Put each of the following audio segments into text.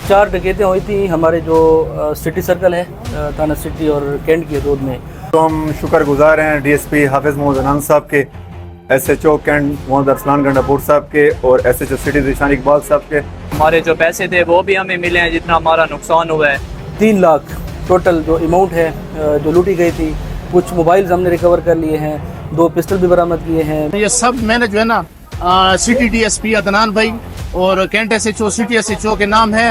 चार डकैतें हुई थी हमारे जो सिटी सर्कल है थाना सिटी और कैंट की हदूद में। तो हम शुक्रगुजार हैं डीएसपी हाफिज़ मोहम्मद अनान साहब के, एसएचओ कैंट मोहम्मद अरसलान गंडापुर साहब के और एसएचओ सिटी ज़ीशान इकबाल साहब के। हमारे जो पैसे थे वो भी हमें मिले हैं, जितना हमारा नुकसान हुआ है 3 लाख टोटल जो अमाउंट है जो लूटी गई थी। कुछ मोबाइल्स हमने रिकवर कर लिए हैं, 2 पिस्टल भी बरामद किए हैं। ये सब मैंने जो है ना सिटी डीएसपी अदनान भाई और कैंट एसएचओ सिटी एसएचओ के नाम है।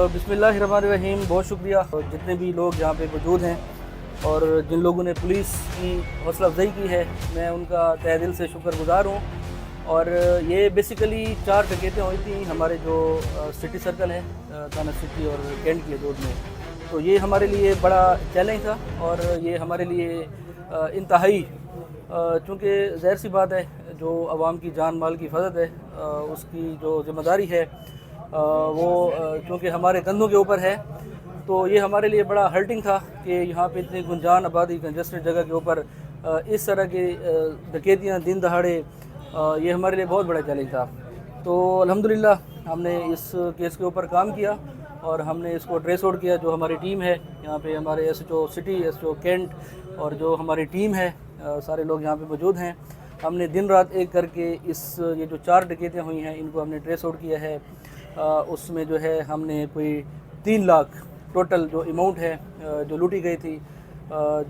बिस्मिल्लाहिर्रहमानिर्रहीम। बहुत शुक्रिया जितने भी लोग यहाँ पे मौजूद हैं और जिन लोगों ने पुलिस की हौसला अफजाई की है, मैं उनका तहे दिल से शुक्रगुजार हूँ। और ये बेसिकली 4 डकैतें हुई थी हमारे जो सिटी सर्कल है थाना सिटी और कैंट की हदूद में। तो ये हमारे लिए बड़ा चैलेंज था और ये हमारे लिए इंतहाई, चूँकि ज़ाहिर सी बात है जो आवाम की जान माल की हिफाजत है उसकी जो ज़िम्मेदारी है वो चूँकि हमारे कंधों के ऊपर है। तो ये हमारे लिए बड़ा हर्टिंग था कि यहाँ पे इतनी गुंजान आबादी कंजस्टेड जगह के ऊपर इस तरह की डकैतियाँ दिन दहाड़े, ये हमारे लिए बहुत बड़ा चैलेंज था। तो अल्हम्दुलिल्लाह हमने इस केस के ऊपर काम किया और हमने इसको ट्रेस आउट किया। जो हमारी टीम है यहाँ पे, हमारे एसएचओ सिटी, एसएचओ कैंट और जो हमारी टीम है सारे लोग यहाँ पे मौजूद हैं। हमने दिन रात एक करके ये जो 4 डकैतें हुई हैं इनको हमने ट्रेस आउट किया है। उसमें जो है हमने कोई 3 लाख टोटल जो अमाउंट है जो लूटी गई थी,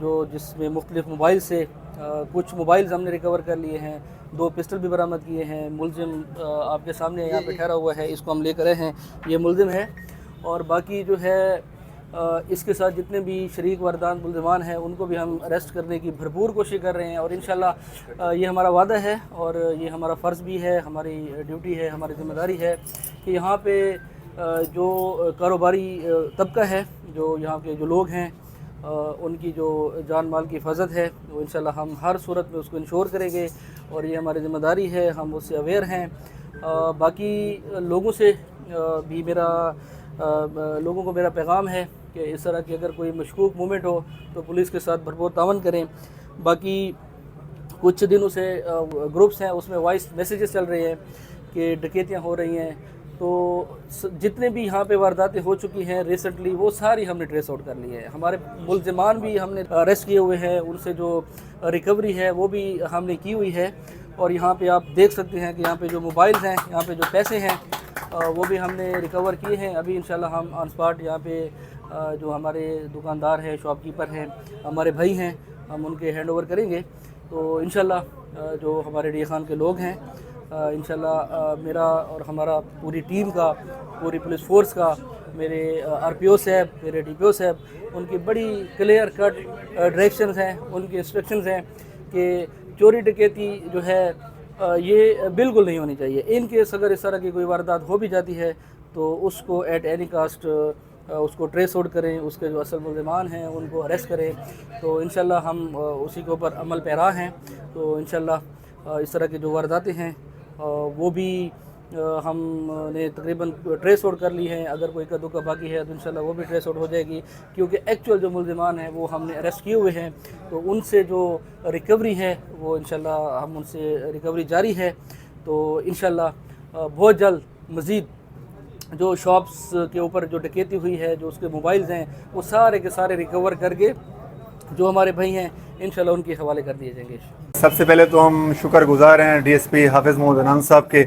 जो जिसमें मुख्तलिफ मोबाइल से कुछ मोबाइल्स हमने रिकवर कर लिए हैं, 2 पिस्टल भी बरामद किए हैं। मुलजिम आपके सामने यहाँ पे ठहरा हुआ है, इसको हम लेकर आए हैं, ये मुलजिम है। और बाकी जो है इसके साथ जितने भी शरीक वारदात मुलजिमान हैं उनको भी हम अरेस्ट करने की भरपूर कोशिश कर रहे हैं। और इंशाल्लाह ये हमारा वादा है और ये हमारा फ़र्ज़ भी है, हमारी ड्यूटी है, हमारी ज़िम्मेदारी है कि यहाँ पे जो कारोबारी तबका है, जो यहाँ के जो लोग हैं उनकी जो जान माल की हिफाजत है वो इंशाल्लाह हम हर सूरत में उसको इंश्योर करेंगे और ये हमारी ज़िम्मेदारी है, हम उससे अवेयर हैं। बाकी लोगों से भी लोगों को मेरा पैगाम है कि इस तरह की अगर कोई मशकूक मूवमेंट हो तो पुलिस के साथ भरपूर तावन करें। बाकी कुछ दिनों से ग्रुप्स हैं उसमें वॉइस मैसेजेस चल रहे हैं कि डकैतियाँ हो रही हैं। तो जितने भी यहाँ पे वारदातें हो चुकी हैं रिसेंटली वो सारी हमने ट्रेस आउट कर ली है। हमारे मुलजिमान भी हमने अरेस्ट किए हुए हैं, उनसे जो रिकवरी है वो भी हमने की हुई है। और यहाँ पे आप देख सकते हैं कि यहाँ पे जो मोबाइल्स हैं, यहाँ पे जो पैसे हैं वो भी हमने रिकवर किए हैं। अभी इंशाल्लाह हम ऑन स्पॉट यहाँ पे जो हमारे दुकानदार हैं, शॉपकीपर हैं, हमारे भाई हैं, हम उनके हैंड ओवर करेंगे। तो इंशाल्लाह जो हमारे डी खान के लोग हैं इंशाल्लाह मेरा और हमारा पूरी टीम का, पूरी पुलिस फोर्स का, मेरे आरपीओ साहब, मेरे डीपीओ साहब, उनकी बड़ी क्लियर कट डायरेक्शंस हैं, उनके इंस्ट्रक्शंस हैं कि चोरी डकैती जो है ये बिल्कुल नहीं होनी चाहिए। इन केस अगर इस तरह की कोई वारदात हो भी जाती है तो उसको एट एनी कास्ट उसको ट्रेस आउट करें, उसके जो असल मुलजिमान हैं उनको अरेस्ट करें। तो इंशाल्लाह हम उसी के ऊपर अमल पैरा हैं। तो इंशाल्लाह इस तरह की जो वारदातें हैं वो भी हमने तकरीबन ट्रेस आउट कर ली हैं। अगर कोई का दुका बाकी है तो इंशाल्लाह वो भी ट्रेस आउट हो जाएगी, क्योंकि एक्चुअल जो मुलजिमान हैं वो हमने अरेस्ट किए हुए हैं। तो उनसे जो रिकवरी है वो इंशाल्लाह हम उनसे रिकवरी जारी है। तो इंशाल्लाह बहुत जल्द मज़ीद जो शॉप्स के ऊपर जो डकैती हुई है, जो उसके मोबाइल्स हैं, वो सारे के सारे रिकवर करके जो हमारे भाई हैं इंशाल्लाह उनके हवाले कर दिए जाएंगे। सबसे पहले तो हम शुक्रगुजार हैं डीएसपी हाफिज़ मोहम्मद अनान साहब के,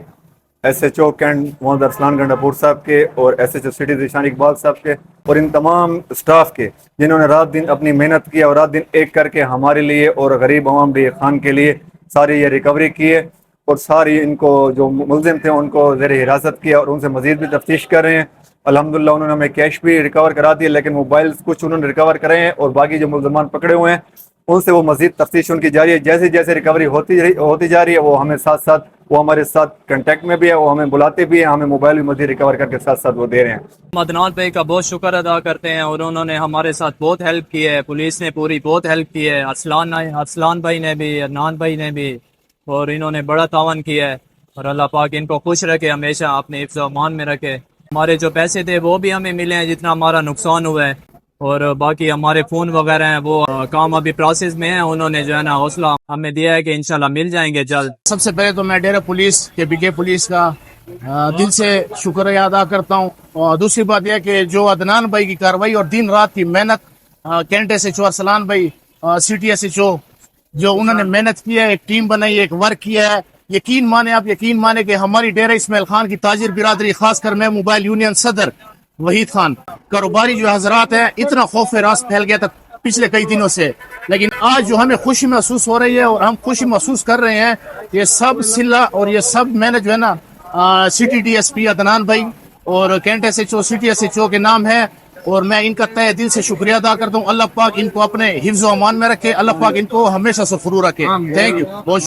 एसएचओ कैंट मोहम्मद अरसलान गंडापुर साहब के और एसएचओ सिटी ज़ीशान इकबाल साहब के और इन तमाम स्टाफ के जिन्होंने रात दिन अपनी मेहनत की और रात दिन एक करके हमारे लिए और गरीब अवाम डी खान के लिए सारी ये रिकवरी की है। और सारी इनको जो मुलजिम थे उनको ज़ेर हिरासत किया और उनसे मज़ीद भी तफ्तीश कर रहे हैं। अल्हम्दुलिल्लाह उन्होंने हमें कैश भी रिकवर करा दिया, लेकिन मोबाइल्स कुछ उन्होंने रिकवर करे हैं और बाकी जो मुलजिमान पकड़े हुए हैं उनसे वो मज़ीद तफ्तीश उनकी जारी है। जैसे जैसे रिकवरी होती जा रही है वो हमें साथ साथ وہ ہمارے ساتھ کنٹیکٹ میں بھی ہے, وہ ہمیں بلاتے بھی ہیں, ہمیں موبائل بھی مزید ریکور کر کے ساتھ ساتھ وہ دے رہے ہیں. عدنان بھائی کا بہت شکر ادا کرتے ہیں اور انہوں نے ہمارے ساتھ بہت ہیلپ کی ہے, پولیس نے پوری بہت ہیلپ کی ہے, ارسلان بھائی نے بھی, عدنان بھائی نے بھی, اور انہوں نے بڑا تعاون کیا ہے. اور اللہ پاک ان کو خوش رکھے, ہمیشہ اپنے حفظ و امان میں رکھے. ہمارے جو پیسے تھے وہ بھی ہمیں ملے ہیں جتنا ہمارا نقصان ہوا ہے, اور باقی ہمارے فون وغیرہ ہیں وہ کام ابھی پروسیس میں ہیں. انہوں نے جو ہے نا حوصلہ ہمیں دیا ہے کہ انشاءاللہ مل جائیں گے جلد. سب سے پہلے تو میں ڈیرہ پولیس کے BK پولیس کا دل سے شکریہ ادا کرتا ہوں. اور دوسری بات یہ کہ جو عدنان بھائی کی کارروائی اور دن رات کی محنت, کینٹ SHO ارسلان بھائی, سٹی SHO, جو انہوں نے محنت کی ہے, ایک ٹیم بنائی, ایک ورک کیا ہے. یقین مانے کہ ہماری ڈیرہ اسماعیل خان کی تاجر برادری, خاص کر میں موبائل یونین صدر وحید خان, کاروباری جو حضرات ہیں, اتنا خوف راست پھیل گیا تھا پچھلے کئی دنوں سے, لیکن آج جو ہمیں خوشی محسوس ہو رہی ہے اور ہم خوشی محسوس کر رہے ہیں, یہ سب صلہ اور یہ سب محنت جو ہے نا سٹی DSP عدنان بھائی اور کینٹ SHO سٹی SHO کے نام ہے. اور میں ان کا تہ دل سے شکریہ ادا کرتا ہوں. اللہ پاک ان کو اپنے حفظ و امان میں رکھے, اللہ پاک ان کو ہمیشہ سرفراز رکھے. Thank you.